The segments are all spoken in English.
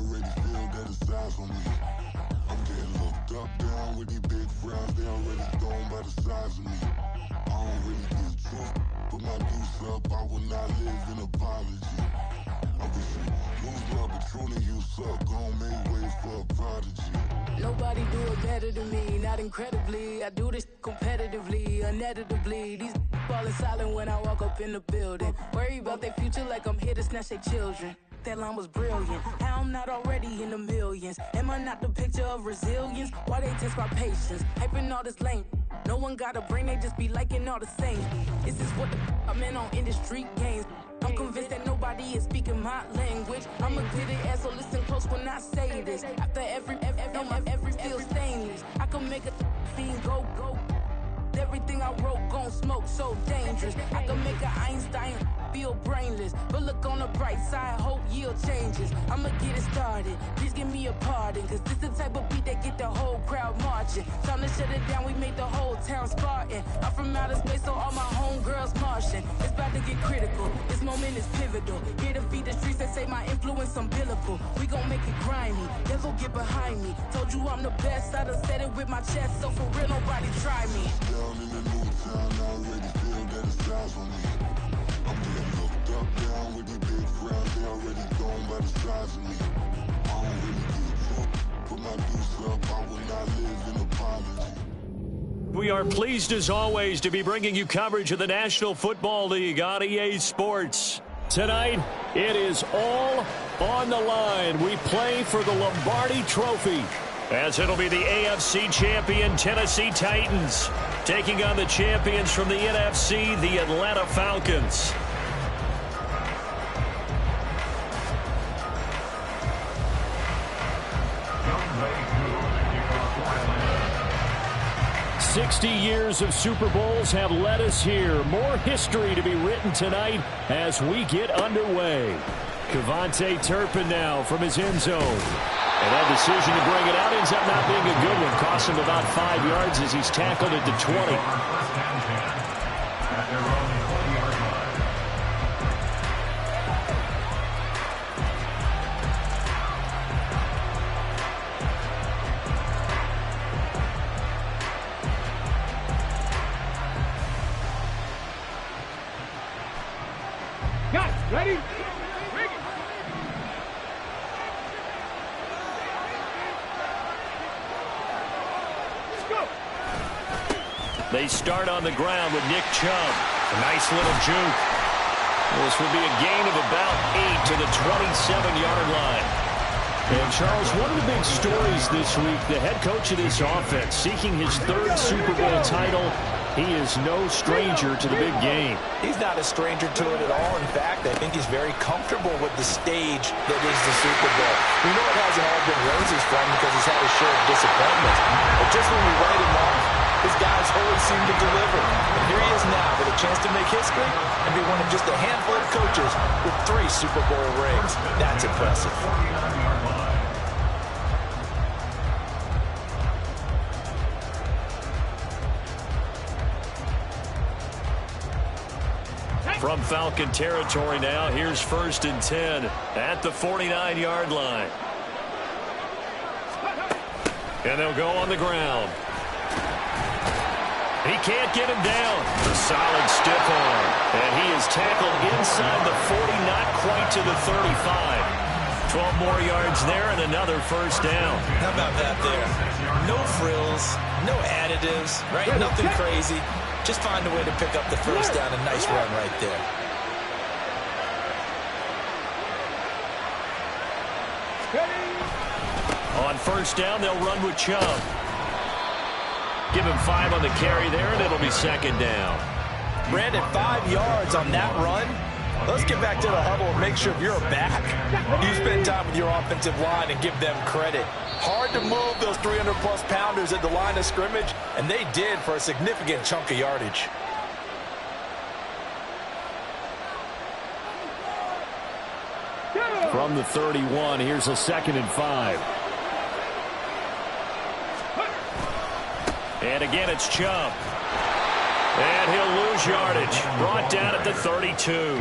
already feel that it's eyes on me. I'm getting looked up, down with these big frowns. They already thrown by the size of me. I don't really get truth. Put my deuce up, I will not live in apology. I wish you lose love, but truly you suck. Gon' make way for a prodigy. Nobody do it better than me, not incredibly. I do this competitively, uneditably. These falling silent when I walk up in the building. Worry about their future like I'm here to snatch their children. That line was brilliant. How I'm not already in the millions? Am I not the picture of resilience? Why they test my patience? Hyping all this lame. No one got a brain, they just be liking all the same. This is what the I'm in on industry games. I'm convinced that nobody is speaking my language. I'ma get it as so listen close when I say this. After every feel stainless. I can make a scene go. Everything I wrote gon' smoke, so dangerous. I can make an Einstein feel brainless. But look on the bright side, hope yield changes. I'ma get it started, please give me a pardon. Cause this the type of beat that get the whole crowd marching. Time to shut it down, we made the whole town Spartan. I'm from outer space, so all my homegirls Martian. It's about to get critical, this moment is pivotal. Here to feed the streets that say my influence umbilical. We gon' make it grimy, never get behind me. Told you I'm the best, I done said it with my chest. So for real, nobody try me. Down in the new town, I already feel that it's eyes on me. I'm getting looked up, down with these big frowns. They already thrown by the size of me. I don't really get truth. Put my deuce up, I will not live in apology. We are pleased as always to be bringing you coverage of the National Football League on EA Sports. Tonight, it is all on the line. We play for the Lombardi Trophy, as it'll be the AFC champion Tennessee Titans taking on the champions from the NFC, the Atlanta Falcons. "60 years of Super Bowls have led us here. More history to be written tonight as we get underway." Kevontae Turpin now from his end zone. And that decision to bring it out ends up not being a good one. Cost him about 5 yards as he's tackled at the 20. Guys, ready? They start on the ground with Nick Chubb. A nice little juke. This will be a gain of about 8 to the 27-yard line. And, Charles, one of the big stories this week, the head coach of this offense seeking his 3rd Super Bowl title. He is no stranger to the big game. He's not a stranger to it at all. In fact, I think he's very comfortable with the stage that is the Super Bowl. We know it hasn't all been roses for him because he's had his share of disappointments. But just when we write him off, his guys always seem to deliver. And here he is now with a chance to make history and be one of just a handful of coaches with 3 Super Bowl rings. That's impressive. From Falcon territory now, here's 1st and 10 at the 49-yard line. And they'll go on the ground. He can't get him down. A solid stiff arm. And he is tackled inside the 40, not quite to the 35. 12 more yards there and another 1st down. How about that there? No frills, no additives, right? Nothing crazy. Just find a way to pick up the 1st down. A nice run right there. On 1st down, they'll run with Chubb. Give him 5 on the carry there, and it'll be 2nd down. Brandon, 5 yards on that run. Let's get back to the huddle and make sure you're back. You spend time with your offensive line and give them credit. Hard to move those 300-plus pounders at the line of scrimmage, and they did for a significant chunk of yardage. From the 31, here's a 2nd and 5. And again, it's Chubb. And he'll lose yardage. Brought down at the 32.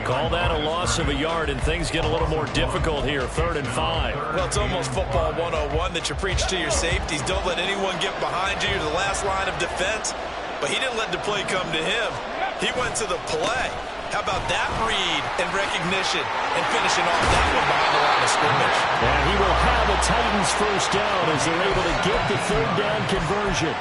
Call that a loss of a yard, and things get a little more difficult here. 3rd and 5. Well, it's almost football 101 that you preach to your safeties. Don't let anyone get behind you. You're the last line of defense. But he didn't let the play come to him. He went to the play. How about that read and recognition and finishing off that one behind the line of scrimmage? And he will have a Titans first down as they're able to get the 3rd down conversion.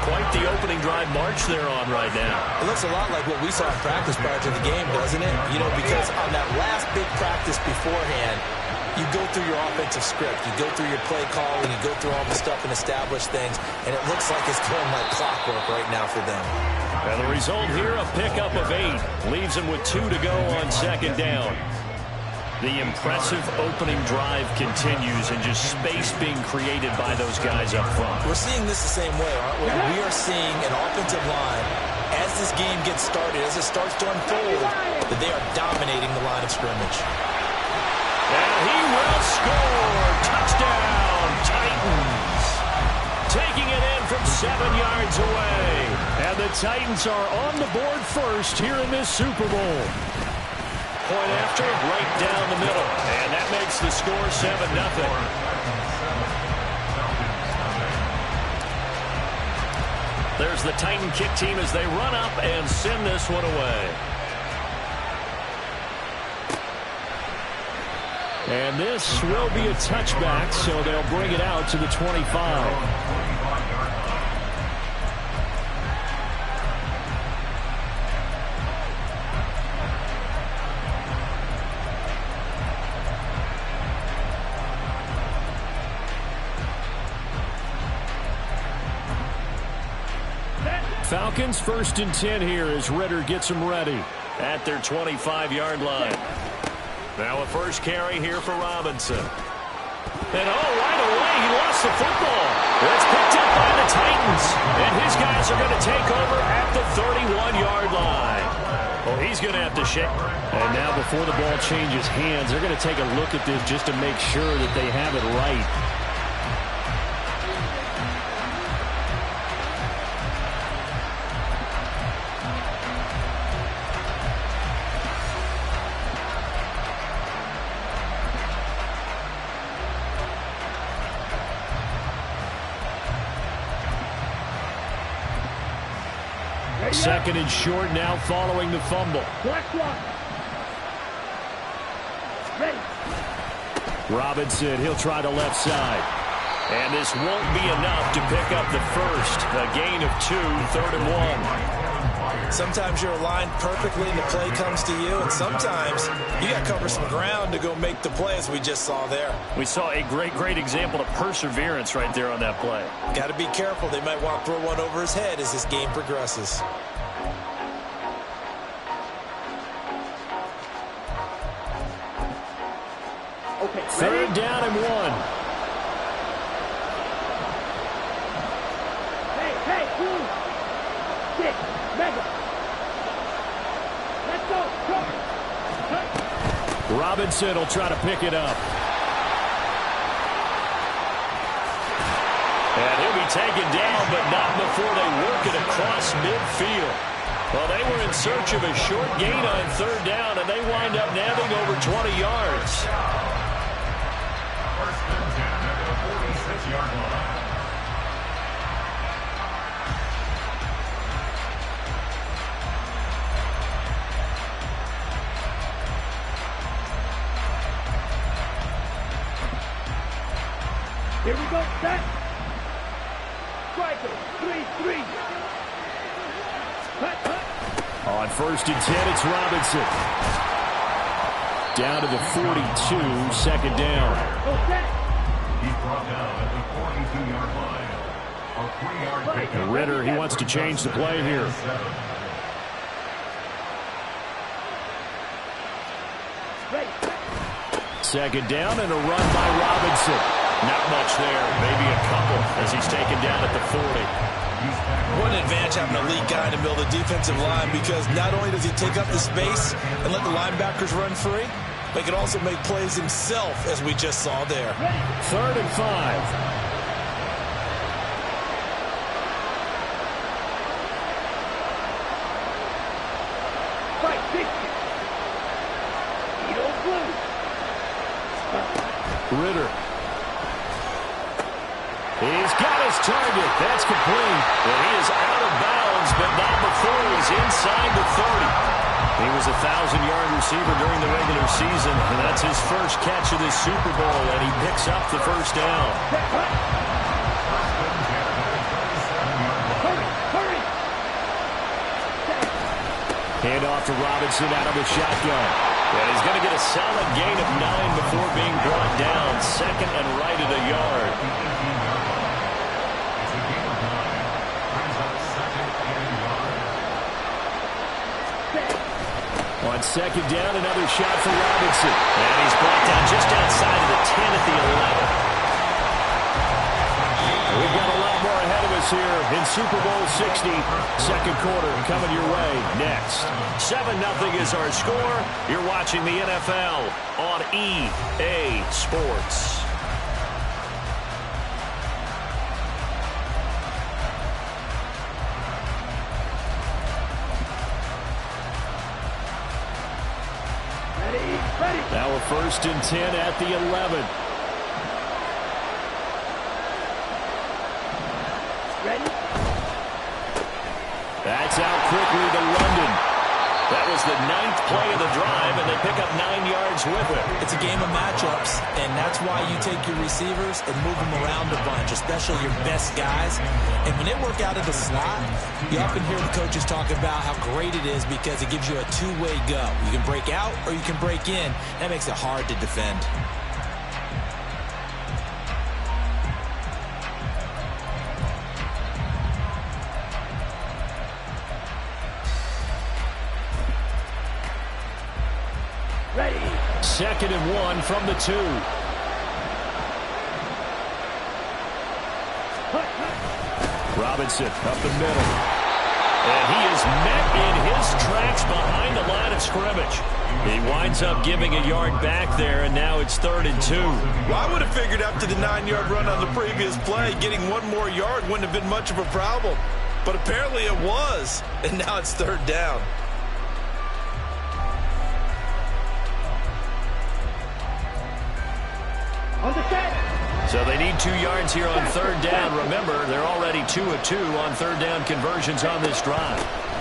Quite the opening drive march they're on right now. It looks a lot like what we saw in practice prior to the game, doesn't it? You know, because on that last big practice beforehand, you go through your offensive script. You go through your play calling. You go through all the stuff and establish things. And it looks like it's going like clockwork right now for them. And the result here, a pickup of 8. Leaves them with 2 to go on 2nd down. The impressive opening drive continues, and just space being created by those guys up front. We're seeing this the same way, aren't we? We are seeing an offensive line, as this game gets started, as it starts to unfold, that they are dominating the line of scrimmage. And he will score. Touchdown, Titans. Taking it in from 7 yards away. And the Titans are on the board first here in this Super Bowl. Point after, right down the middle. And that makes the score 7-0. There's the Titan kick team as they run up and send this one away. And this will be a touchback, so they'll bring it out to the 25. Falcons 1st and 10 here as Ritter gets them ready at their 25-yard line. Now a first carry here for Robinson. And right away he lost the football. It's picked up by the Titans. And his guys are going to take over at the 31-yard line. Well, he's going to have to shake. And now before the ball changes hands, they're going to take a look at this just to make sure that they have it right. Second and short now following the fumble. Robinson, he'll try the left side. And this won't be enough to pick up the first. A gain of 2, 3rd and 1. Sometimes you're aligned perfectly and the play comes to you, and sometimes you got to cover some ground to go make the play, as we just saw there. We saw a great example of perseverance right there on that play. Got to be careful. They might want to throw one over his head as this game progresses. Okay, 3rd down and 1. Hey, 6, mega. Let's go. Robinson will try to pick it up. And he'll be taken down, but not before they work it across midfield. Well, they were in search of a short gain on 3rd down, and they wind up nabbing over 20 yards. First and 10 at the 46-yard line. Here we go, set. Striker, 3-3. Cut. On 1st and 10, it's Robinson. Down to the 42, 2nd down. Go set. He's brought down at the 42-yard line. A 3-yard pickup. Ritter, he wants to change the play here. Ready. 2nd down and a run by Robinson. Not much there, maybe a couple as he's taken down at the 40. What an advantage having a lead guy in the middle of the defensive line, because not only does he take up the space and let the linebackers run free, but he can also make plays himself, as we just saw there. 3rd and 5. Ritter. He's got his target. That's complete. And he is out of bounds, but not before he's inside the 30. He was a 1,000-yard receiver during the regular season, and that's his first catch of this Super Bowl, and he picks up the first down. Hand off to Robinson out of the shotgun. And he's going to get a solid gain of 9 before being brought down. Second and right at a yard. On second down, another shot for Robinson. And he's brought down just outside of the 10 at the 11. We've got a lot more ahead of us here in Super Bowl 60. Second quarter coming your way next. 7-0 is our score. You're watching the NFL on EA Sports. Now a 1st and 10 at the 11. That's out quickly to London. That was the 9th play of the drive, and they pick up 9 yards with it. It's a game of matchups, and that's why you take your receivers and move them around a bunch, especially your best guys. And when they work out of the slot, you often hear the coaches talk about how great it is because it gives you a two-way go. You can break out or you can break in. That makes it hard to defend. Second and 1 from the 2. Robinson up the middle. And he is met in his tracks behind the line of scrimmage. He winds up giving a yard back there, and now it's 3rd and 2. Well, I would have figured after the 9-yard run on the previous play, getting 1 more yard wouldn't have been much of a problem. But apparently it was, and now it's 3rd down. So they need 2 yards here on 3rd down. Remember, they're already 2 of 2 on 3rd down conversions on this drive.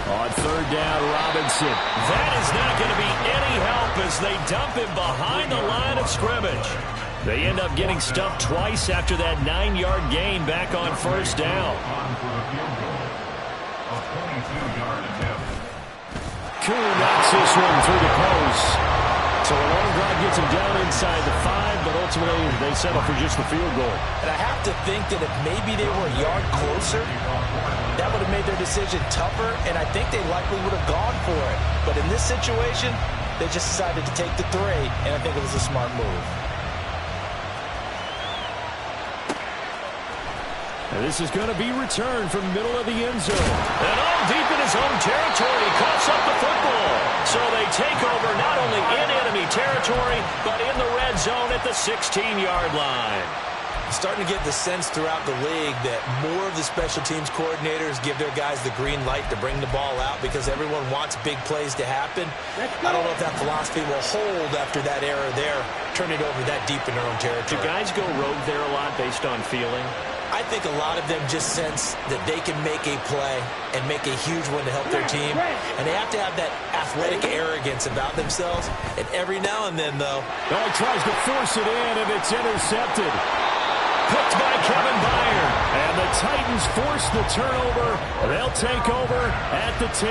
On 3rd down, Robinson. That is not going to be any help as they dump him behind the line of scrimmage. They end up getting stuffed twice after that 9-yard gain back on 1st down. Coon knocks this one through the post. So a long drive gets him down inside the 5, but ultimately they settle for just the field goal. And I have to think that if maybe they were a yard closer, that would have made their decision tougher, and I think they likely would have gone for it. But in this situation, they just decided to take the 3, and I think it was a smart move. And this is going to be returned from the middle of the end zone. And all deep in his own territory, coughs up the football. So they take over not only in enemy territory, but in the red zone at the 16-yard line. Starting to get the sense throughout the league that more of the special teams coordinators give their guys the green light to bring the ball out because everyone wants big plays to happen. I don't know if that philosophy will hold after that error there, turning it over that deep in their own territory. Do guys go rogue there a lot based on feeling? I think a lot of them just sense that they can make a play and make a huge one to help their team. And they have to have that athletic arrogance about themselves. And every now and then, though... Oh, he tries to force it in, and it's intercepted. Picked by Kevin Byard. And the Titans force the turnover. They'll take over at the 10.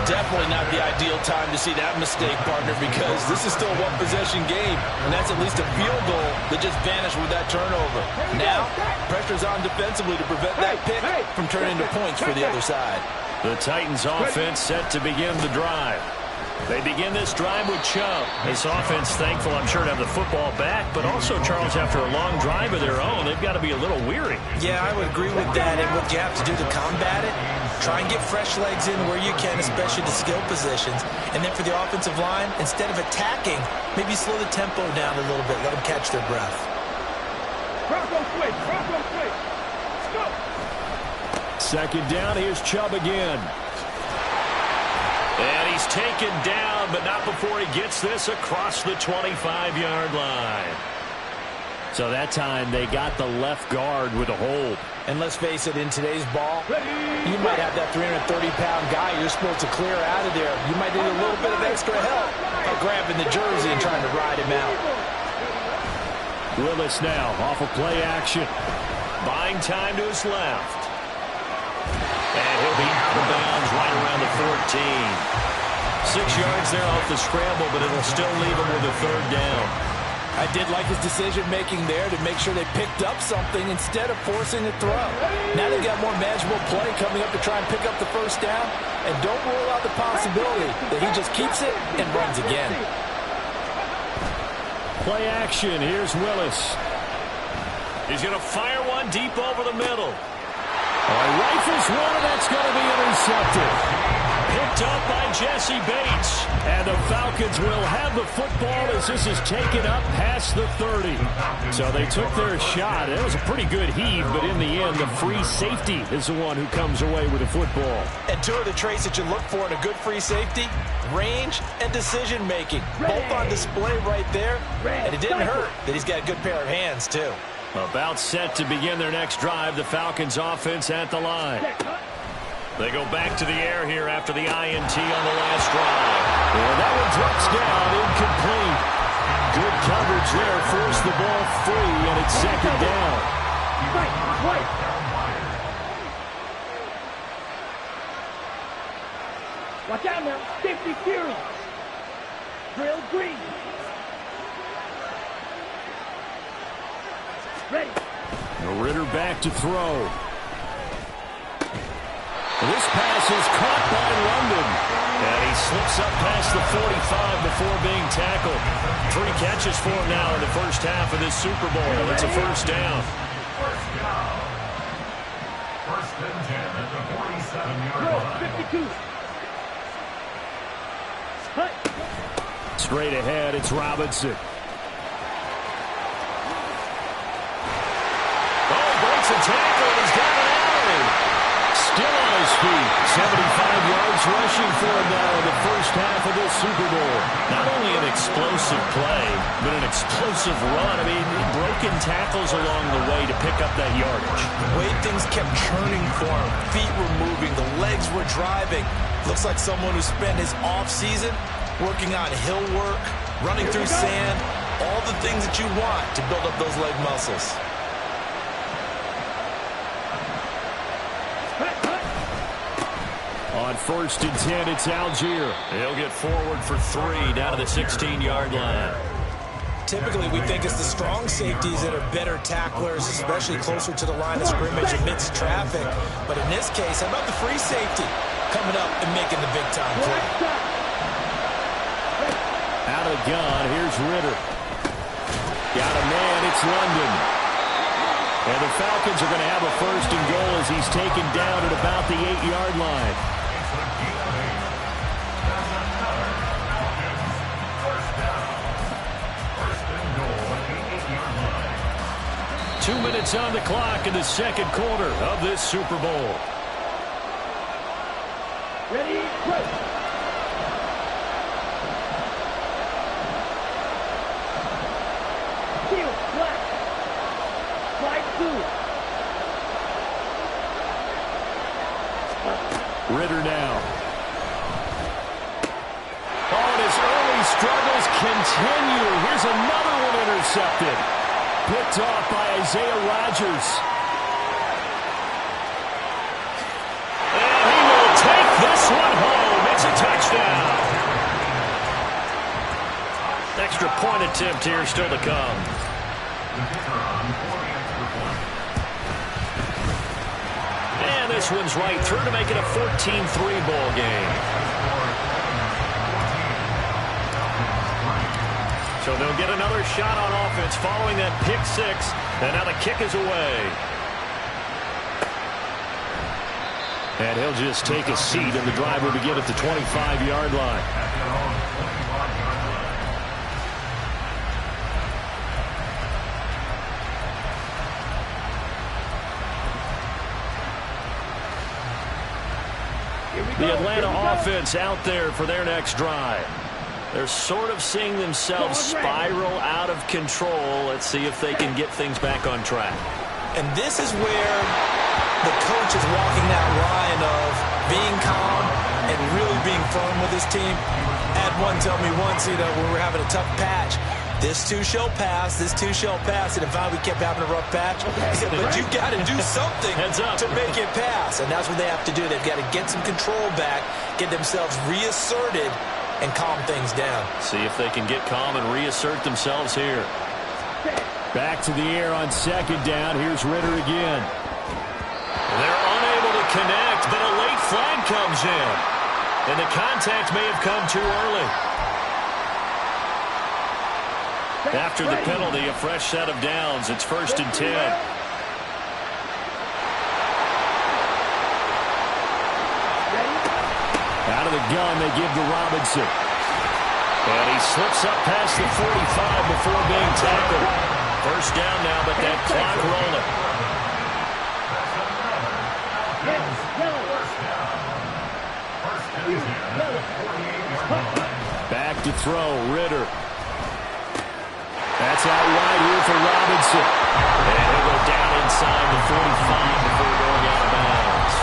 Definitely not the ideal time to see that mistake, partner, because this is still a one-possession game, and that's at least a field goal that just vanished with that turnover. Now, pressure's on defensively to prevent that pick from turning into points for the other side. The Titans offense set to begin the drive. They begin this drive with Chubb. This offense thankful, I'm sure, to have the football back, but also, Charles, after a long drive of their own, they've got to be a little weary. Yeah, I would agree with that, and what you have to do to combat it, try and get fresh legs in where you can, especially the skill positions. And then for the offensive line, instead of attacking, maybe slow the tempo down a little bit, let them catch their breath. Bronco switch, Bronco switch. Let's go. Second down, here's Chubb again. And he's taken down, but not before he gets this across the 25-yard line. So that time they got the left guard with a hold. And let's face it, in today's ball, you might have that 330-pound guy you're supposed to clear out of there. You might need a little bit of extra help by grabbing the jersey and trying to ride him out. Willis now off of play action. Buying time to his left. And he'll be out of bounds right around the 14. 6 yards there off the scramble, but it'll still leave him with a third down. I did like his decision-making there to make sure they picked up something instead of forcing a throw. Now they've got more manageable play coming up to try and pick up the first down. And don't rule out the possibility that he just keeps it and runs again. Play action. Here's Willis. He's going to fire one deep over the middle. Rifles one, and that's going to be intercepted. Picked up by Jesse Bates. And the Falcons will have the football as this is taken up past the 30. So they took their shot. It was a pretty good heave, but in the end, the free safety is the one who comes away with the football. And two of the traits that you look for in a good free safety, range and decision-making. Both on display right there. And it didn't hurt that he's got a good pair of hands, too. About set to begin their next drive, the Falcons offense at the line. They go back to the air here after the INT on the last drive. And that one drops down, incomplete. Good coverage there, forced the ball free, and it's second down. Watch out now, safety fury. Drill green. Ready. Ritter back to throw. This pass is caught by London. And he slips up past the 45 before being tackled. 3 catches for him now in the first half of this Super Bowl. It's a first down. First and 10 at the 47-yard line. 52. Straight ahead, it's Robinson. Breaks a tackle, and he's got an alley. Still on his feet. 75 yards rushing for him now in the first half of this Super Bowl. Not only an explosive play, but an explosive run. I mean, broken tackles along the way to pick up that yardage. The way things kept churning for him. Feet were moving. The legs were driving. Looks like someone who spent his off-season working on hill work, running through sand, all the things that you want to build up those leg muscles. On first and 10, it's Algier. He'll get forward for 3 down to the 16-yard line. Typically, we think it's the strong safeties that are better tacklers, especially closer to the line of scrimmage amidst traffic. But in this case, how about the free safety coming up and making the big-time play? Out of the gun, here's Ritter. Got a man, it's London. And the Falcons are going to have a first and goal as he's taken down at about the 8-yard line. 2 minutes on the clock in the second quarter of this Super Bowl. Ready, go. Field, black. Slide 2. Ritter now. Oh, and his early struggles continue. Here's another one intercepted. Picked off by Isaiah Rodgers. And he will take this one home. It's a touchdown. Extra point attempt here still to come. And this one's right through to make it a 14-3 ball game. So they'll get another shot on offense following that pick 6. And now the kick is away. And he'll just take a seat, and the drive will begin at the 25-yard line. The Atlanta offense out there for their next drive. They're sort of seeing themselves spiral out of control. Let's see if they can get things back on track. And this is where the coach is walking that line of being calm and really being firm with his team. I had one tell me once, when we were having a tough patch, this too shall pass, this too shall pass. And if we kept having a rough patch, he said, but you got to do something to make it pass. And that's what they have to do. They've got to get some control back, get themselves reasserted, and calm things down. See if they can get calm and reassert themselves here. Back to the air on second down. Here's Ritter again. They're unable to connect, but a late flag comes in. And the contact may have come too early. After the penalty, a fresh set of downs. It's 1st and 10. Out of the gun, they give to Robinson. And he slips up past the 45 before being tackled. First down now, but that clock rolling. Back to throw, Ritter. That's out wide here for Robinson. And he'll go down inside the 45 before going out of bounds.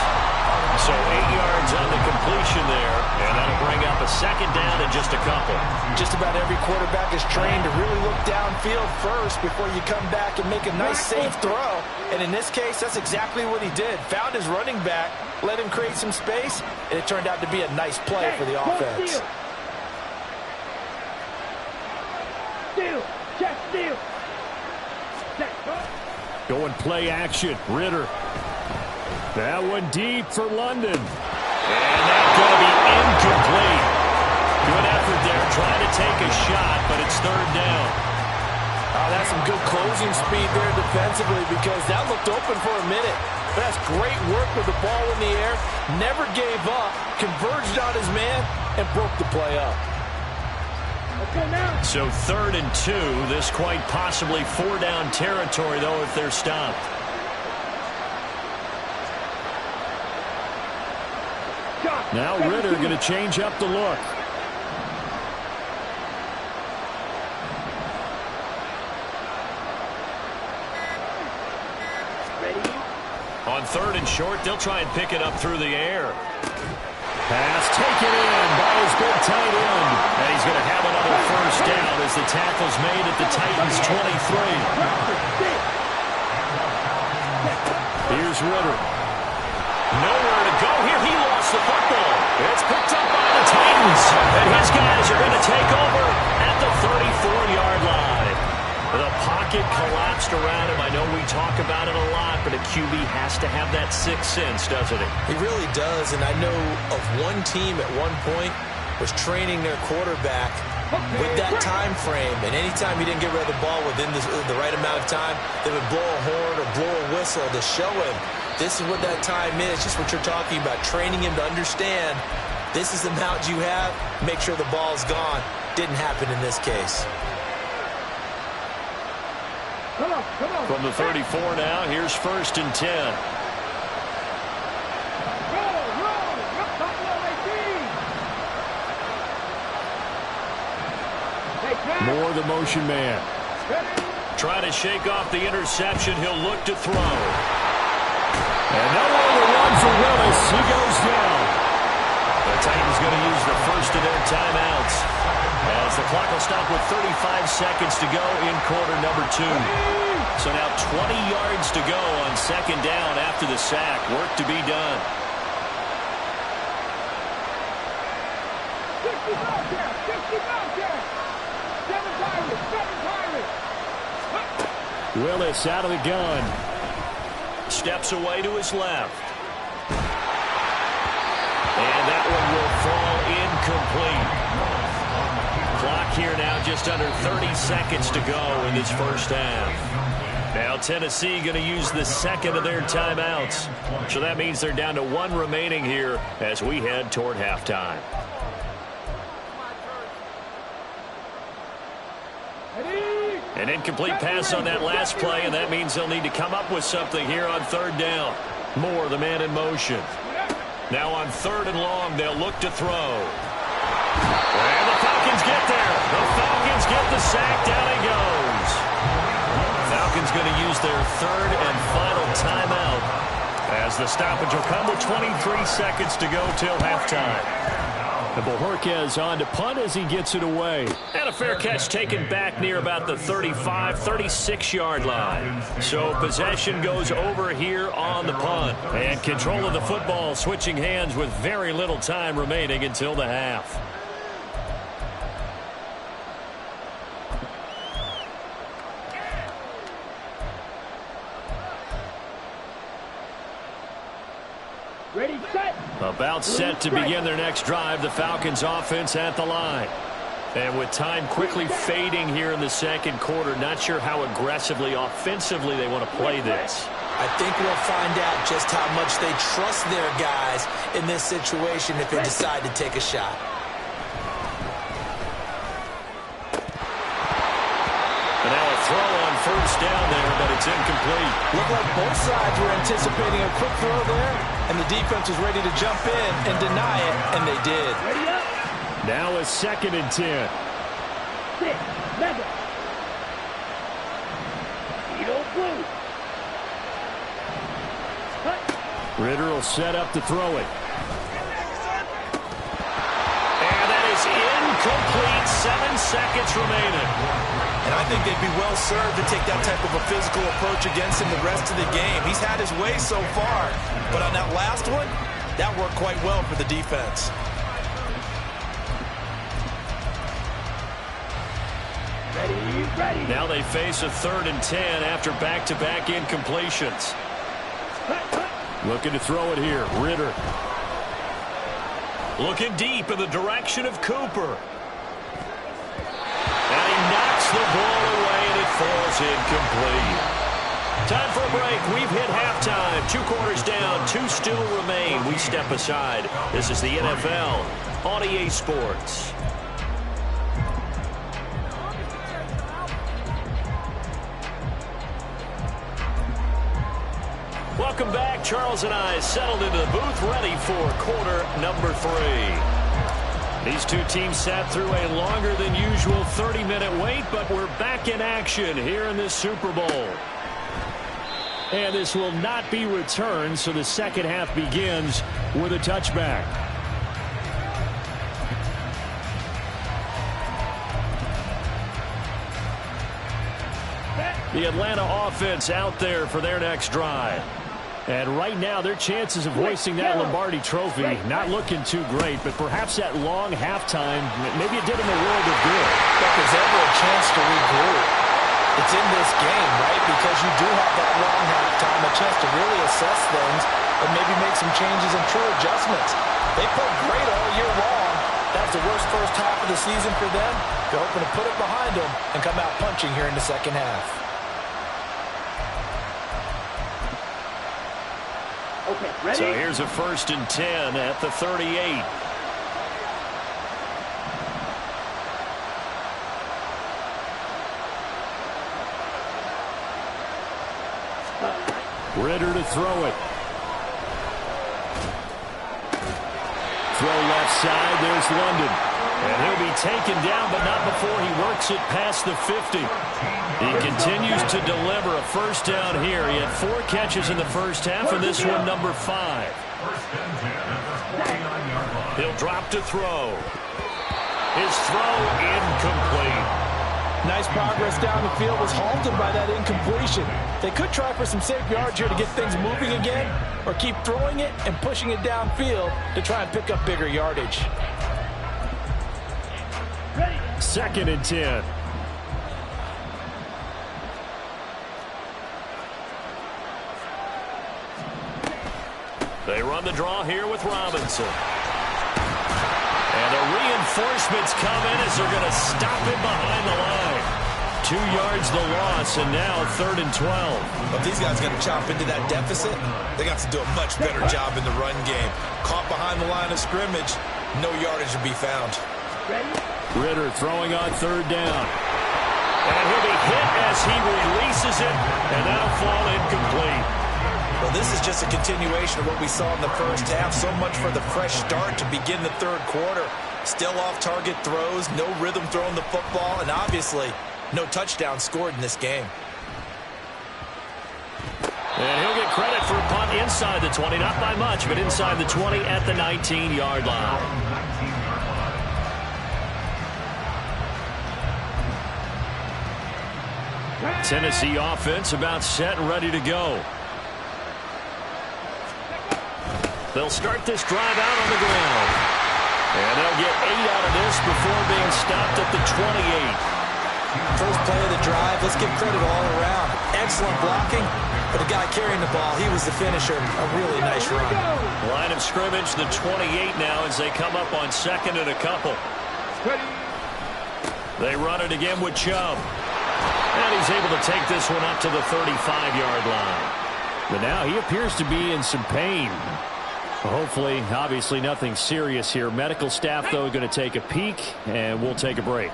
So 8 yards on the completion there, and that'll bring up a second down and just a couple. Just about every quarterback is trained to really look downfield first before you come back and make a nice, safe throw. And in this case, that's exactly what he did. Found his running back, let him create some space, and it turned out to be a nice play for the offense. Going play action, Ritter. That one deep for London. And that's going to be incomplete. Good effort there, trying to take a shot, but it's 3rd down. Oh, that's some good closing speed there defensively because that looked open for a minute. But that's great work with the ball in the air. Never gave up, converged on his man, and broke the play up. So 3rd and 2. This quite possibly 4-down territory, though, if they're stopped. Now Ritter going to change up the look. On 3rd and short, they'll try and pick it up through the air. Pass taken in by his big tight end. And he's going to have another first down as the tackle's made at the Titans' 23. Here's Ritter. Nowhere to go here. He lost the football. It's picked up by the Titans. And his guys are going to take over at the 34-yard line. The pocket collapsed around him. I know we talk about it a lot, but a QB has to have that sixth sense, doesn't he? He really does, and I know of one team at one point was training their quarterback with that time frame, and anytime he didn't get rid of the ball within the right amount of time, they would blow a horn or blow a whistle to show him this is what that time is, just what you're talking about, training him to understand this is the amount you have, make sure the ball's gone. Didn't happen in this case. Come on. From the 34 now, here's 1st and 10. More the motion man. Trying to shake off the interception. He'll look to throw. And no longer run for Willis. He goes down. The Titans going to use the first of their timeouts, as the clock will stop with 35 seconds to go in quarter number 2. So now 20 yards to go on 2nd down after the sack. Work to be done. Willis out of the gun. Steps away to his left. And that one will fall incomplete. Clock here now just under 30 seconds to go in this first half. Now Tennessee going to use the second of their timeouts. So that means they're down to 1 remaining here as we head toward halftime. An incomplete pass on that last play, and that means they'll need to come up with something here on 3rd down. Moore, the man in motion. Now on 3rd and long, they'll look to throw. And the Falcons get there. The Falcons get the sack. Down he goes. Falcons going to use their third and final timeout as the stoppage will come with 23 seconds to go till halftime. And Bojorquez on to punt as he gets it away. And a fair catch taken back near about the 35, 36-yard line. So possession goes over here on the punt. And control of the football switching hands with very little time remaining until the half. Ready, set. About set to begin their next drive, the Falcons offense at the line. And with time quickly fading here in the second quarter, not sure how aggressively, offensively they want to play this. I think we'll find out just how much they trust their guys in this situation if they decide to take a shot. And now a throw on first down there, but it's incomplete. Looked like both sides were anticipating a quick throw there, and the defense was ready to jump in and deny it, and they did. Ready up. Now a 2nd and 10. 6, Madden. Edo blue. Cut. Ritter will set up to throw it. And that is incomplete. 7 seconds remaining. And I think they'd be well served to take that type of a physical approach against him the rest of the game. He's had his way so far. But on that last one, that worked quite well for the defense. Ready. Now they face a 3rd and 10 after back-to-back incompletions. Looking to throw it here. Ritter. Looking deep in the direction of Cooper. And he knocks the ball away, and it falls incomplete. Time for a break. We've hit halftime. 2 quarters down. 2 still remain. We step aside. This is the NFL on EA Sports. Welcome back. Charles and I settled into the booth, ready for quarter number 3. These two teams sat through a longer than usual 30-minute wait, but we're back in action here in this Super Bowl. And this will not be returned, so the second half begins with a touchback. The Atlanta offense out there for their next drive. And right now, their chances of hoisting that Lombardi trophy not looking too great, but perhaps that long halftime, maybe it did them a world of good. If there's ever a chance to regroup, it's in this game, right? Because you do have that long halftime, a chance to really assess things and maybe make some changes and true adjustments. They played great all year long. That was the worst first half of the season for them. They're hoping to put it behind them and come out punching here in the second half. Okay, ready? So here's a 1st and 10 at the 38. Ritter to throw it. Throw left side. There's London. And he'll be taken down, but not before he works it past the 50. He continues to deliver a first down here. He had 4 catches in the first half, and this one number 5. He'll drop to throw. His throw incomplete. Nice progress down the field, was halted by that incompletion. They could try for some safe yards here to get things moving again, or keep throwing it and pushing it downfield to try and pick up bigger yardage. 2nd and 10. They run the draw here with Robinson. And the reinforcements come in as they're going to stop him behind the line. 2 yards the loss, and now 3rd and 12. If these guys are going to chop into that deficit, they got to do a much better job in the run game. Caught behind the line of scrimmage, no yardage to be found. Ritter throwing on 3rd down. And he'll be hit as he releases it, and that'll fall incomplete. Well, this is just a continuation of what we saw in the first half. So much for the fresh start to begin the third quarter. Still off-target throws, no rhythm throwing the football, and obviously no touchdown scored in this game. And he'll get credit for a punt inside the 20, not by much, but inside the 20 at the 19-yard line. Tennessee offense about set and ready to go. They'll start this drive out on the ground. And they'll get 8 out of this before being stopped at the 28. First play of the drive, let's give credit all around. Excellent blocking, but the guy carrying the ball, he was the finisher. A really nice run. Line of scrimmage, the 28 now as they come up on second and a couple. They run it again with Chubb. And he's able to take this one up to the 35-yard line. But now he appears to be in some pain. Hopefully, obviously nothing serious here. Medical staff, though, going to take a peek, and we'll take a break.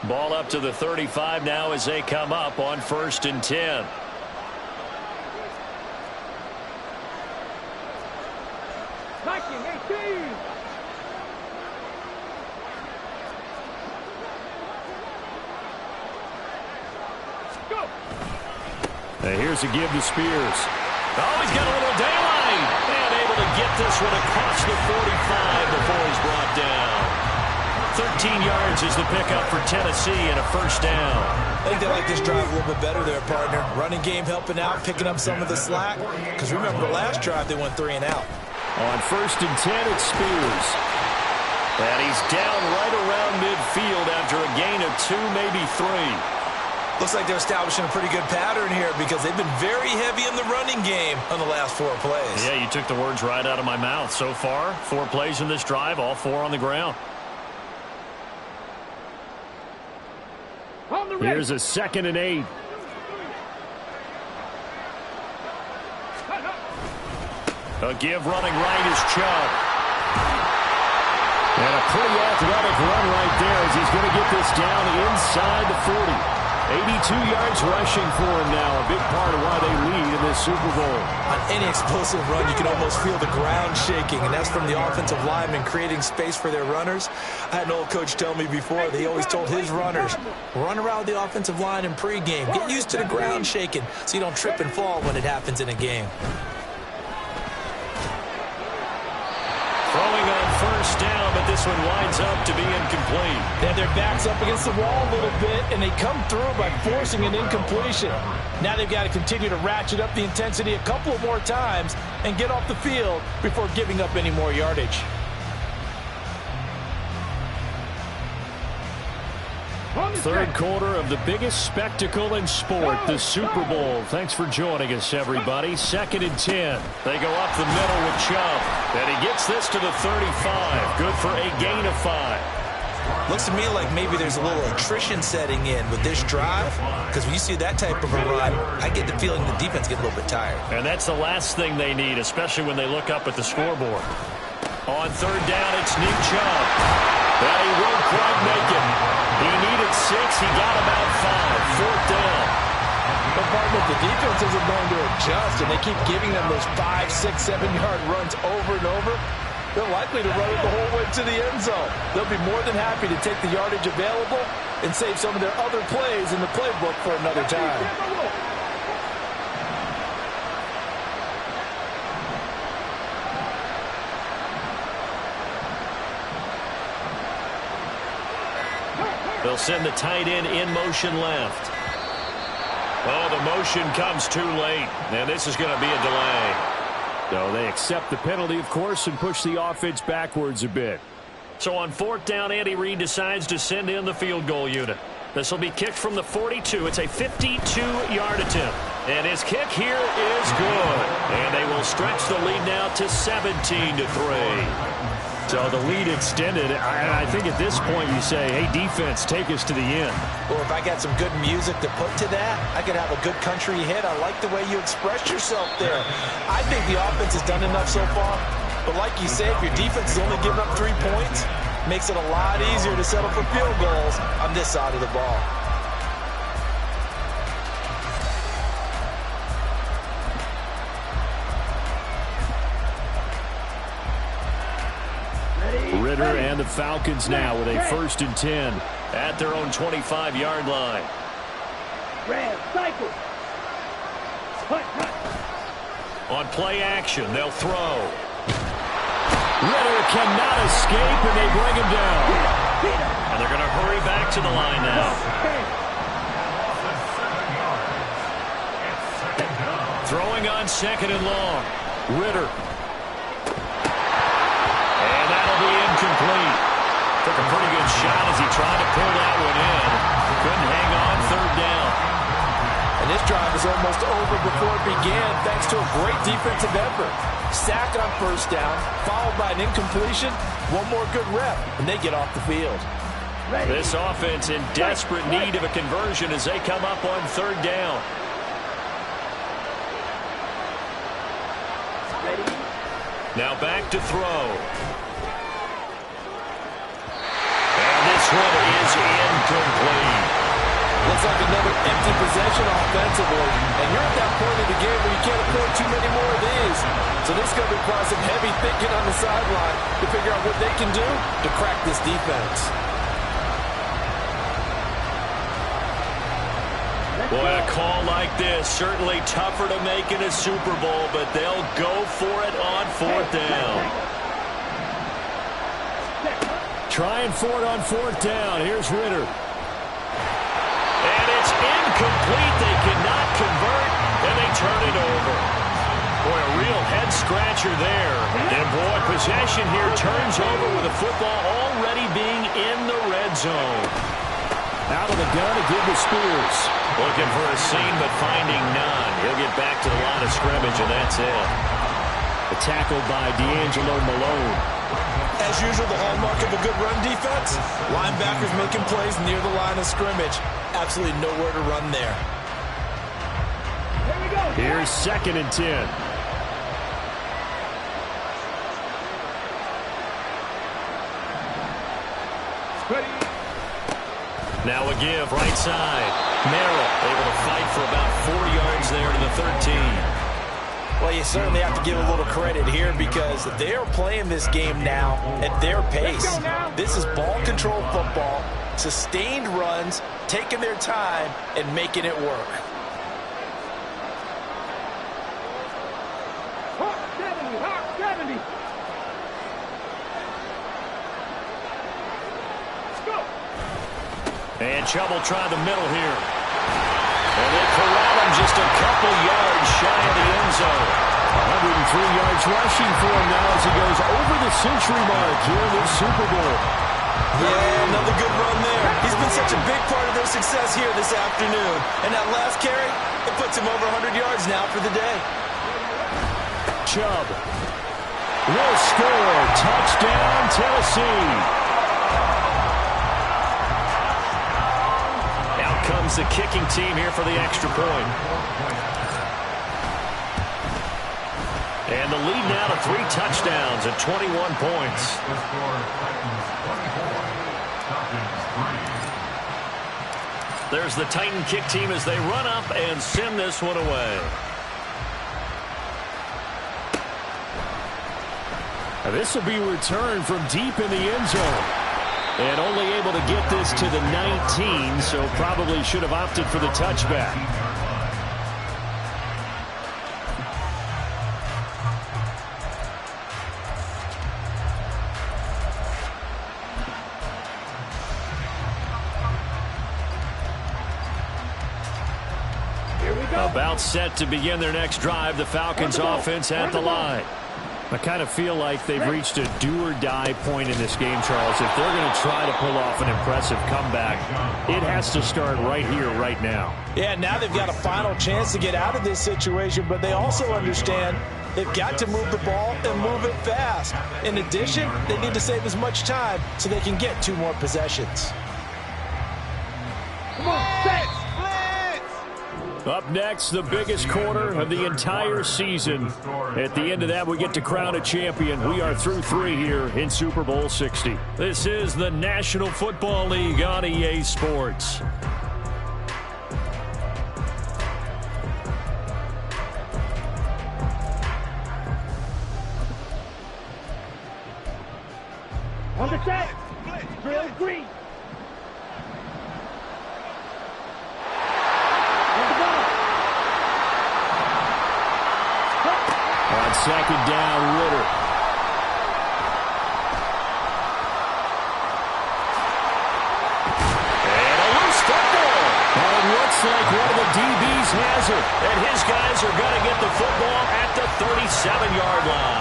Ball up to the 35 now as they come up on 1st and 10. Now here's a give to Spears. Oh, he's got a little daylight. And able to get this one across the 45 before he's brought down. 13 yards is the pickup for Tennessee and a first down. I think they like this drive a little bit better there, partner. Running game helping out, picking up some of the slack. Because remember, the last drive they went 3 and out. On 1st and 10, it's Spears. And he's down right around midfield after a gain of 2, maybe 3. Looks like they're establishing a pretty good pattern here because they've been very heavy in the running game on the last 4 plays. Yeah, you took the words right out of my mouth. So far, 4 plays in this drive, all 4 on the ground. Here's a 2nd and 8. A give running right is Chubb. And a pretty athletic run right there as he's going to get this down inside the 40. 82 yards rushing for him now, a big part of why they lead in this Super Bowl. On any explosive run, you can almost feel the ground shaking, and that's from the offensive linemen creating space for their runners. I had an old coach tell me before that he always told his runners, run around the offensive line in pregame. Get used to the ground shaking so you don't trip and fall when it happens in a game. Throwing on 1st down, but this one winds up to be incomplete. They have their backs up against the wall a little bit, and they come through by forcing an incompletion. Now they've got to continue to ratchet up the intensity a couple more times and get off the field before giving up any more yardage. Third quarter of the biggest spectacle in sport, the Super Bowl. Thanks for joining us, everybody. 2nd and 10. They go up the middle with Chubb. And he gets this to the 35. Good for a gain of 5. Looks to me like maybe there's a little attrition setting in with this drive, because when you see that type of a run, I get the feeling the defense gets a little bit tired. And that's the last thing they need, especially when they look up at the scoreboard. On 3rd down, it's Nick Chubb. And he won't quite make it. He needed 6. He got about 5. 4th down. But partner, the defense isn't going to adjust, and they keep giving them those 5, 6, 7-yard runs over and over. They're likely to run it the whole way to the end zone. They'll be more than happy to take the yardage available and save some of their other plays in the playbook for another time. They'll send the tight end in motion left. Oh, the motion comes too late, and this is going to be a delay. So they accept the penalty, of course, and push the offense backwards a bit. So on 4th down, Andy Reid decides to send in the field goal unit. This will be kicked from the 42. It's a 52-yard attempt. And his kick here is good. And they will stretch the lead now to 17-3. So the lead extended. I think at this point you say, hey, defense, take us to the end. Or if I got some good music to put to that, I could have a good country hit. I like the way you express yourself there. I think the offense has done enough so far. But like you say, if your defense is only giving up 3 points, makes it a lot easier to settle for field goals on this side of the ball. Ritter and the Falcons now with a 1st and 10 at their own 25-yard line. Red, cycle. On play action, they'll throw. Ritter cannot escape, and they bring him down. And they're going to hurry back to the line now. Throwing on 2nd and long. Ritter. And that'll be incomplete. Took a pretty good shot as he tried to pull that one in. Couldn't hang on 3rd down. And this drive is almost over before it began thanks to a great defensive effort. Sack on 1st down, followed by an incompletion. One more good rep, and they get off the field. This offense in desperate need of a conversion as they come up on 3rd down. Now back to throw. And this one is incomplete. Looks like another empty possession offensively. And you're at that point of the game where you can't afford too many more of these. So this is going to require some heavy thinking on the sideline to figure out what they can do to crack this defense. Boy, a call like this, certainly tougher to make in a Super Bowl, but they'll go for it on 4th down. Trying for it on 4th down. Here's Ritter. And it's incomplete. They cannot convert, and they turn it over. Boy, a real head-scratcher there. And, boy, possession here turns over with the football already being in the red zone. Out of the gun to give to Spears. Looking for a seam, but finding none. He'll get back to the line of scrimmage, and that's it. A tackle by D'Angelo Malone. As usual, the hallmark of a good run defense, linebackers making plays near the line of scrimmage. Absolutely nowhere to run there. Here we go. Here's 2nd and 10. Ready. Now a give, right side. Merrill able to fight for about 4 yards there to the 13. Well, you certainly have to give a little credit here because they are playing this game now at their pace. This is ball control football, sustained runs, taking their time, and making it work. Hawk 70, Hawk 70. Let's go. And Chubb try the middle here. And they corral him just a couple yards shy of the end zone. 103 yards rushing for him now as he goes over the century mark here in this Super Bowl. Yeah, another good run there. He's been such a big part of their success here this afternoon. And that last carry, it puts him over 100 yards now for the day. Chubb will score. Touchdown, Tennessee. Out comes the kicking team here for the extra point. And the lead now to 3 touchdowns at 21 points. There's the Titan kick team as they run up and send this one away. Now this will be returned from deep in the end zone. And only able to get this to the 19, so probably should have opted for the touchback. About set to begin their next drive, the Falcons offense at the line. I kind of feel like they've reached a do-or-die point in this game, Charles. If they're going to try to pull off an impressive comeback, it has to start right here, right now. Yeah, now they've got a final chance to get out of this situation, but they also understand they've got to move the ball and move it fast. In addition, they need to save as much time so they can get 2 more possessions. Come on, set. Up next, the biggest quarter of the entire season. At the end of that, we get to crown a champion. We are through 3 here in Super Bowl 60. This is the National Football League on EA Sports. On the set. Drill green. On the ball. On second down, Ritter. And a loose football. Well, it looks like one of the DBs has it. And his guys are going to get the football at the 37-yard line.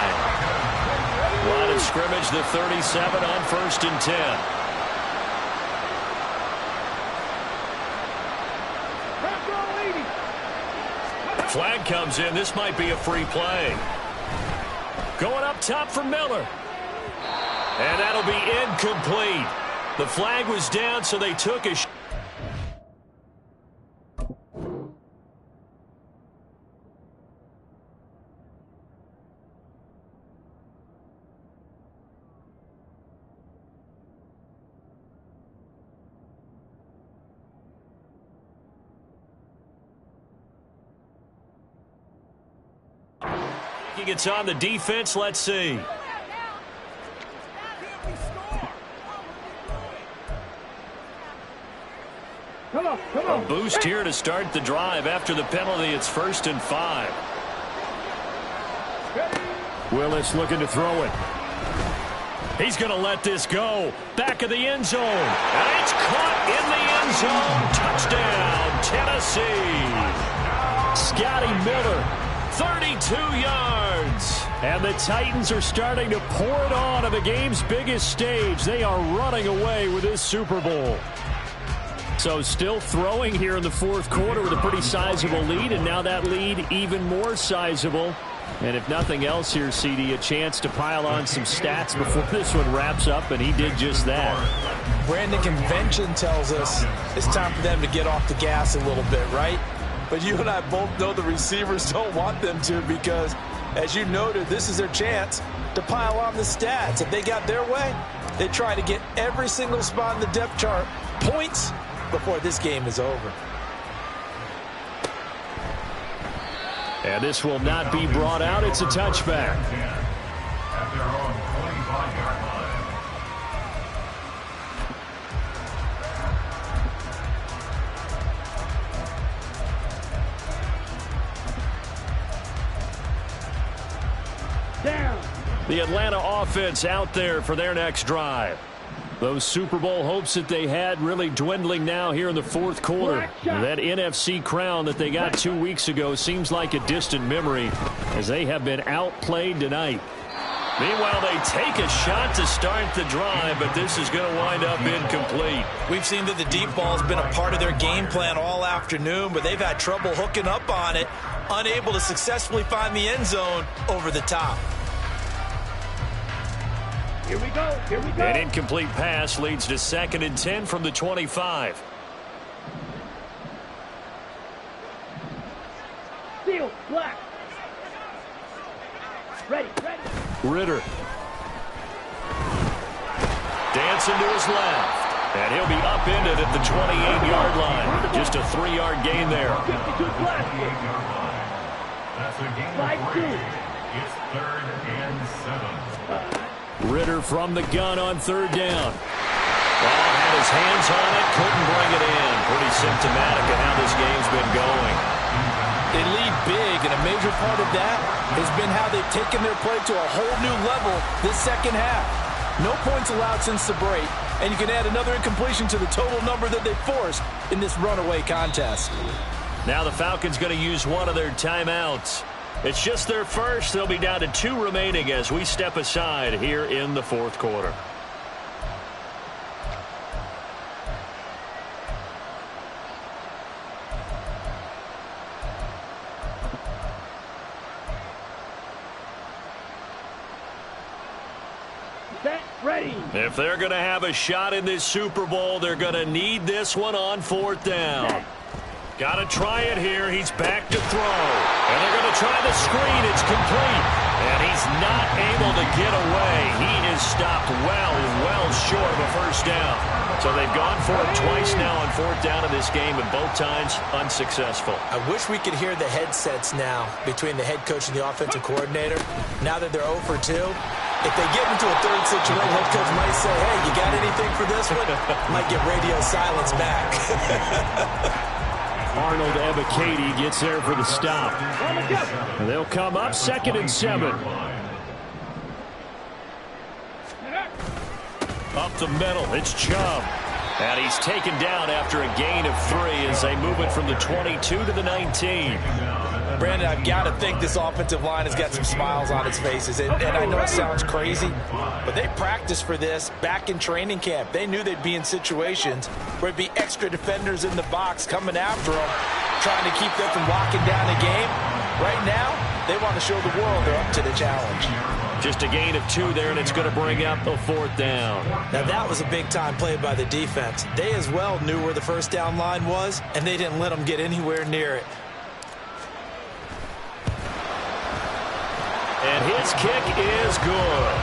Line of scrimmage, the 37 on 1st and 10. Flag comes in. This might be a free play. Going up top for Miller. And that'll be incomplete. The flag was down, so they took a shot. It's on the defense. Let's see. Come on, come on. A boost here to start the drive after the penalty. It's 1st and 5. Willis looking to throw it. He's going to let this go. Back of the end zone. And it's caught in the end zone. Touchdown, Tennessee. Scotty Miller. 32 yards. And the Titans are starting to pour it on the game's biggest stage. They are running away with this Super Bowl. So still throwing here in the 4th quarter with a pretty sizable lead, and now that lead even more sizable. And if nothing else here, CD, a chance to pile on some stats before this one wraps up, and he did just that. Brandon, convention tells us it's time for them to get off the gas a little bit, right? But you and I both know the receivers don't want them to, because, as you noted, this is their chance to pile on the stats. If they got their way, they try to get every single spot in the depth chart points before this game is over. And this will not be brought out. It's a touchback. At their own 25-yard line. Down. The Atlanta offense out there for their next drive. Those Super Bowl hopes that they had really dwindling now here in the 4th quarter. That NFC crown that they got 2 weeks ago seems like a distant memory as they have been outplayed tonight. Meanwhile, they take a shot to start the drive, but this is going to wind up incomplete. We've seen that the deep ball has been a part of their game plan all afternoon, but they've had trouble hooking up on it, unable to successfully find the end zone over the top. Here we go. Here we go. An incomplete pass leads to 2nd and 10 from the 25. Seal, black. Ready, ready. Ritter. Dancing to his left. And he'll be upended at the 28-yard line. Just a 3-yard gain there. 52 black. That's a gain of 3. It's 3rd and 7. Ritter from the gun on 3rd down. Well, had his hands on it, couldn't bring it in. Pretty symptomatic of how this game's been going. They lead big, and a major part of that has been how they've taken their play to a whole new level this second half. No points allowed since the break, and you can add another incompletion to the total number that they forced in this runaway contest. Now the Falcons going to use one of their timeouts. It's just their first. They'll be down to 2 remaining as we step aside here in the 4th quarter. Set, ready. If they're going to have a shot in this Super Bowl, they're going to need this one on 4th down. Got to try it here. He's back to throw. And they're going to try the screen. It's complete. And he's not able to get away. He is stopped well short of a 1st down. So they've gone for it twice now on 4th down in this game, and both times unsuccessful. I wish we could hear the headsets now between the head coach and the offensive coordinator. Now that they're 0 for 2, If they get into a third situation, head coach might say, hey, you got anything for this one? Might get radio silence back. Arnold Ebiketie gets there for the stop. And they'll come up 2nd and 7. Up the middle, it's Chubb. And he's taken down after a gain of 3 as they move it from the 22 to the 19. Brandon, I've got to think this offensive line has got some smiles on its faces. And I know it sounds crazy, but they practiced for this back in training camp. They knew they'd be in situations where it'd be extra defenders in the box coming after them, trying to keep them from locking down the game. Right now, they want to show the world they're up to the challenge. Just a gain of 2 there, and it's going to bring up a 4th down. Now, that was a big-time play by the defense. They as well knew where the first down line was, and they didn't let them get anywhere near it. And his kick is good.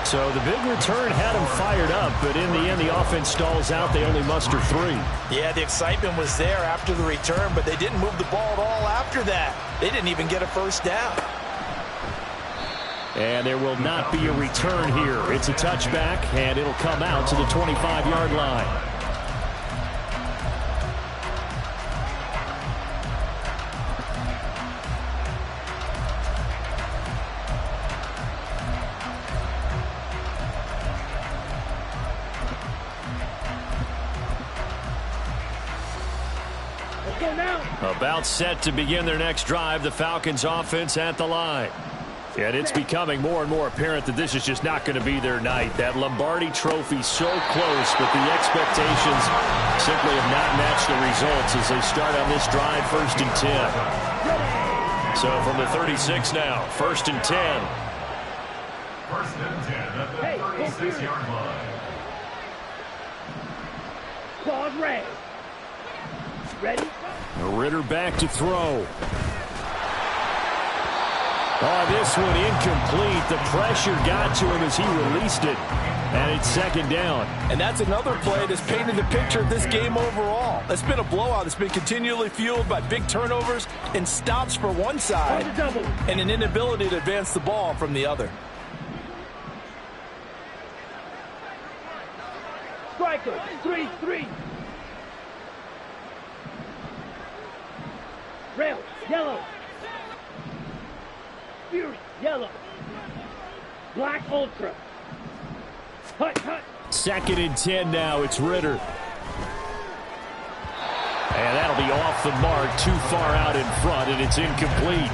So the big return had him fired up, but in the end, the offense stalls out. They only muster 3. Yeah, the excitement was there after the return, but they didn't move the ball at all after that. They didn't even get a first down. And there will not be a return here. It's a touchback, and it'll come out to the 25-yard line. About set to begin their next drive, the Falcons offense at the line. And it's becoming more and more apparent that this is just not going to be their night. That Lombardi trophy so close, but the expectations simply have not matched the results as they start on this drive 1st and 10. So from the 36 now, 1st and 10. 1st and 10 at the 36-yard line. Claws raised. Ready? Ritter back to throw. Oh, this one incomplete. The pressure got to him as he released it. And it's 2nd down. And that's another play that's painted the picture of this game overall. It's been a blowout. It's been continually fueled by big turnovers and stops for one side and an inability to advance the ball from the other. Striker, 3-3. Rail, yellow. Fury, yellow. Black Ultra. Hut, hut. 2nd and 10 now. It's Ritter. And that'll be off the mark, too far out in front, and it's incomplete.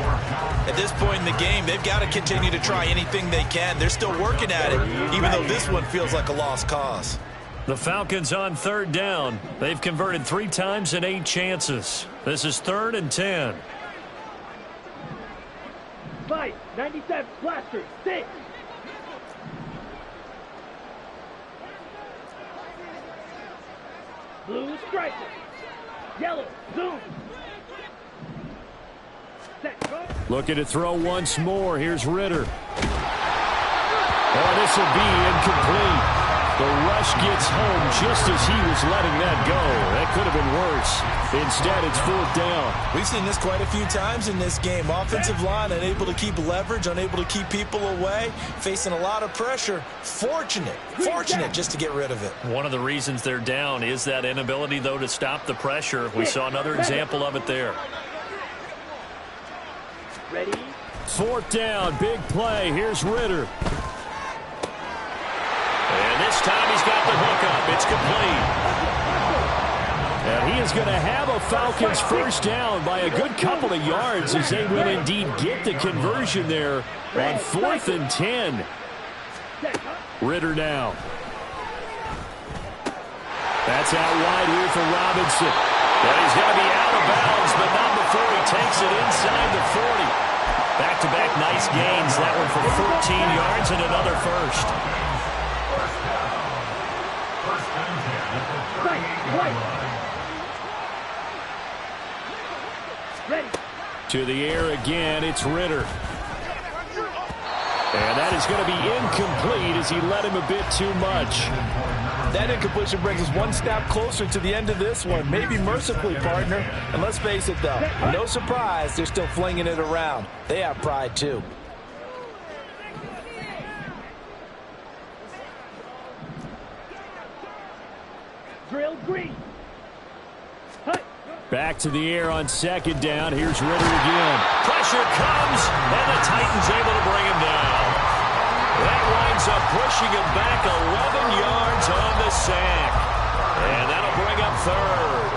At this point in the game, they've got to continue to try anything they can. They're still working at it, even though this one feels like a lost cause. The Falcons on 3rd down. They've converted 3 times in 8 chances. This is 3rd and 10. 5, 97, blaster, 6. Blue striker. Yellow, zoom. Set, go. Looking to throw once more. Here's Ritter. Oh, this will be incomplete. The rush gets home just as he was letting that go. That could have been worse. Instead, it's 4th down. We've seen this quite a few times in this game. Offensive line unable to keep leverage, unable to keep people away, facing a lot of pressure. Fortunate just to get rid of it. One of the reasons they're down is that inability, though, to stop the pressure. We saw another example of it there. Ready? 4th down, big play. Here's Ritter. And this time he's got the hook up. It's complete. And he is going to have a Falcons first down by a good couple of yards as they will indeed get the conversion there on 4th and 10. Ritter now. That's out wide here for Robinson. And he's going to be out of bounds, but not before he takes it inside the 40. Back-to-back nice gains. That one for 14 yards and another first. To the air again, it's Ritter. And that is going to be incomplete as he led him a bit too much. That incompletion brings us one step closer to the end of this one. Maybe mercifully, partner. And let's face it, though, no surprise, they're still flinging it around. They have pride, too. Drill green. Back to the air on second down. Here's Ritter again. Pressure comes, and the Titans able to bring him down. That winds up pushing him back 11 yards on the sack. And that'll bring up third.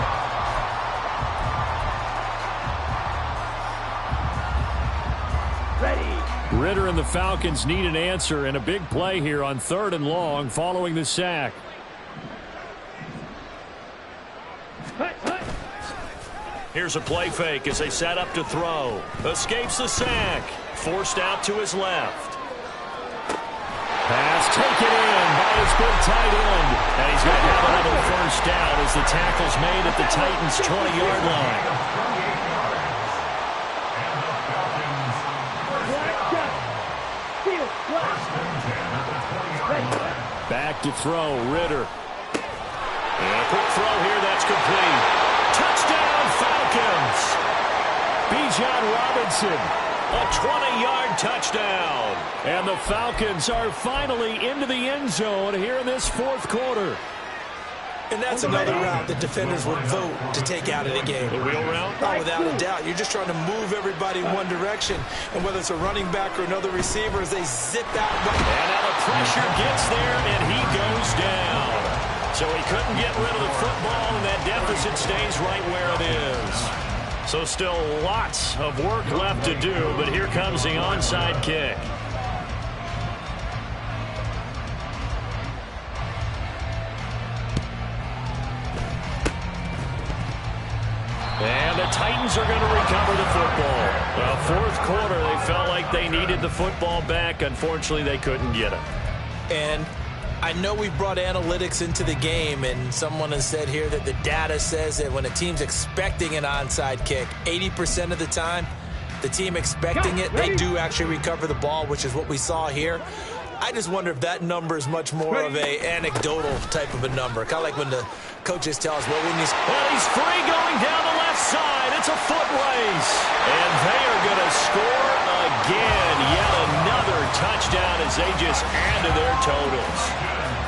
Ritter and the Falcons need an answer, and a big play here on 3rd and long following the sack. Here's a play fake as they set up to throw. Escapes the sack. Forced out to his left. Pass taken in by his big tight end. And he's going to have another first down as the tackle's made at the Titans' 20-yard line. Back to throw, Ritter. And a quick throw here, that's complete. Touchdown, Falcons! Bijan Robinson, a 20-yard touchdown. And the Falcons are finally into the end zone here in this 4th quarter. And that's another route that defenders would vote to take out of the game. The wheel route? Oh, without a doubt. You're just trying to move everybody in one direction. And whether it's a running back or another receiver, as they zip out. And now the pressure gets there, and he goes down. So he couldn't get rid of the football, and that deficit stays right where it is. So still lots of work left to do, but here comes the onside kick. And the Titans are going to recover the football. Well, 4th quarter, they felt like they needed the football back. Unfortunately, they couldn't get it. And I know we brought analytics into the game, and someone has said here that the data says that when a team's expecting an onside kick, 80% of the time, the team expecting it, they do actually recover the ball, which is what we saw here. I just wonder if that number is much more of a anecdotal type of a number. Kind of like when the coaches tell us, well, when he's free going down the left side. It's a foot race. And they are going to score again. Yet another touchdown as they just add to their totals.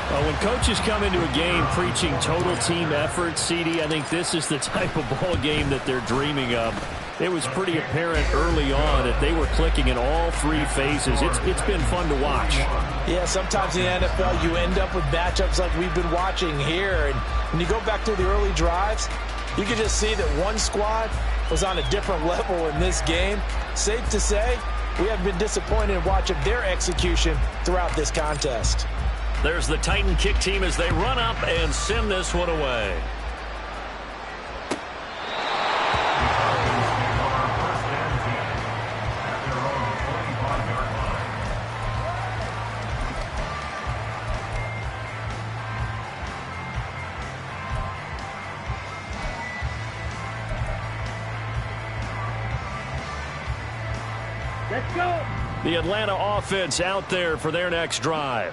When coaches come into a game preaching total team effort, CD, I think this is the type of ball game that they're dreaming of. It was pretty apparent early on that they were clicking in all 3 phases. It's been fun to watch. Yeah, sometimes in the NFL you end up with matchups like we've been watching here. And when you go back through the early drives, you can just see that one squad was on a different level in this game. Safe to say, we have been disappointed in watching their execution throughout this contest. There's the Titan kick team as they run up and send this one away. Let's go. The Atlanta offense out there for their next drive.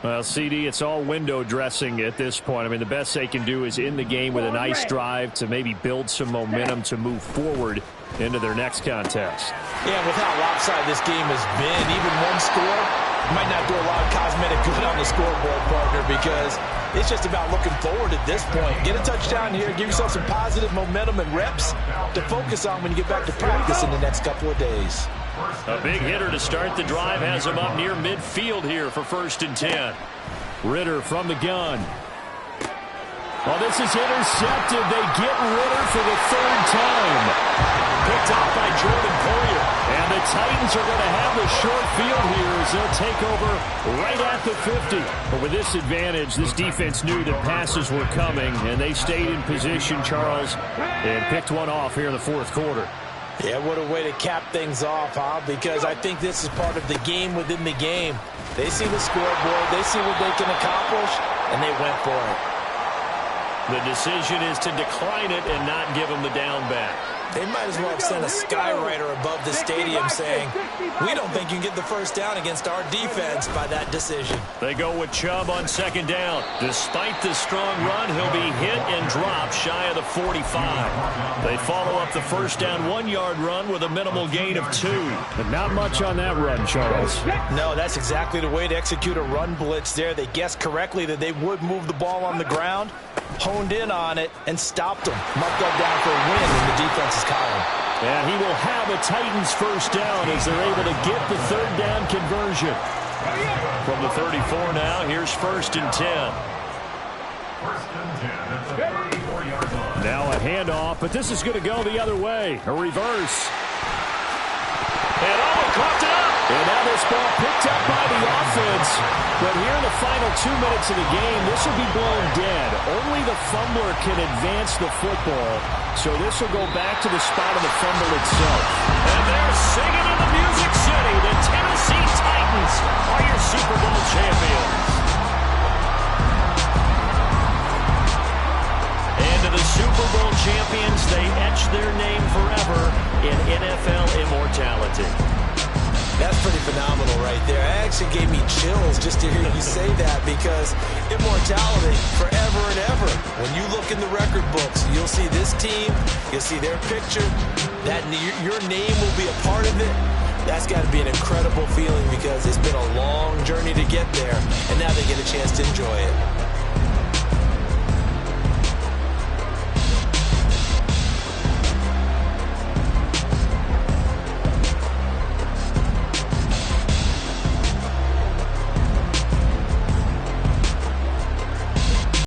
Well, CD, it's all window dressing at this point. I mean, the best they can do is in the game with a nice drive to maybe build some momentum to move forward into their next contest. Yeah, with how lopsided this game has been, even one score might not do a lot of cosmetic good on the scoreboard, partner, because it's just about looking forward at this point. Get a touchdown here, give yourself some positive momentum and reps to focus on when you get back to practice in the next couple of days. A big hitter to start the drive has him up near midfield here for 1st and 10. Ritter from the gun. Well, this is intercepted. They get Ritter for the 3rd time. Picked off by Jordan Poyer. And the Titans are going to have the short field here as they'll take over right at the 50. But with this advantage, this defense knew that passes were coming, and they stayed in position, Charles, and picked one off here in the 4th quarter. Yeah, what a way to cap things off, huh? Because I think this is part of the game within the game. They see the scoreboard, they see what they can accomplish, and they went for it. The decision is to decline it and not give them the down back. They might as well have sent a skywriter above the stadium saying, we don't think you can get the first down against our defense by that decision. They go with Chubb on 2nd down. Despite the strong run, he'll be hit and dropped shy of the 45. They follow up the first down 1-yard run with a minimal gain of 2. But not much on that run, Charles. No, that's exactly the way to execute a run blitz there. They guessed correctly that they would move the ball on the ground. honed in on it and stopped him. Marked that down for a win in the defense's column. And he will have a Titans first down as they're able to get the third down conversion. From the 34 now, here's 1st and 10. 1st and 10 at the 34-yard line. Now a handoff, but this is going to go the other way. A reverse. And coughed it up. And now this ball picked up by the offense. But here in the final 2 minutes of the game, this will be blown dead. Only the fumbler can advance the football. So this will go back to the spot of the fumble itself. And they're singing in the Music City. The Tennessee Titans are your Super Bowl champions. And to the Super Bowl champions, they etch their name forever in NFL immortality. That's pretty phenomenal right there. It actually gave me chills just to hear you say that, because immortality forever and ever. When you look in the record books, you'll see this team, you'll see their picture, that your name will be a part of it. That's got to be an incredible feeling, because it's been a long journey to get there, and now they get a chance to enjoy it.